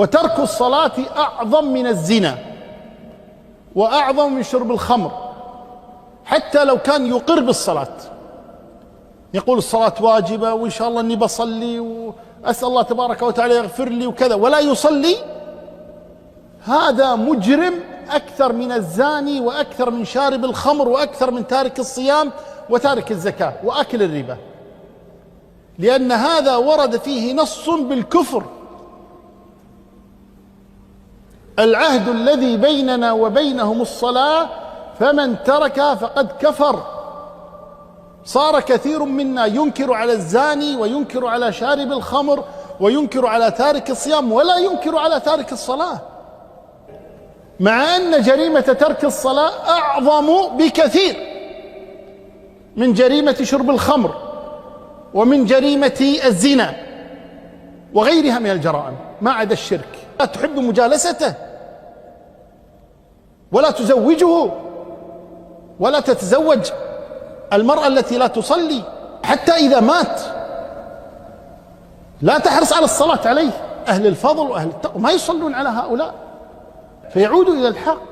وترك الصلاة أعظم من الزنا وأعظم من شرب الخمر، حتى لو كان يقر بالصلاة، يقول الصلاة واجبة وإن شاء الله أني بصلي وأسأل الله تبارك وتعالى يغفر لي وكذا، ولا يصلي، هذا مجرم أكثر من الزاني وأكثر من شارب الخمر وأكثر من تارك الصيام وتارك الزكاة وأكل الربا، لأن هذا ورد فيه نص بالكفر. العهد الذي بيننا وبينهم الصلاة، فمن تركها فقد كفر. صار كثير منا ينكر على الزاني وينكر على شارب الخمر وينكر على تارك الصيام ولا ينكر على تارك الصلاة، مع أن جريمة ترك الصلاة أعظم بكثير من جريمة شرب الخمر ومن جريمة الزنا وغيرها من الجرائم ما عدا الشرك. لا تحب مجالسته ولا تزوجه ولا تتزوج المرأة التي لا تصلي، حتى إذا مات لا تحرص على الصلاة عليه. أهل الفضل وأهل التقوى ما يصلون على هؤلاء، فيعودوا إلى الحق.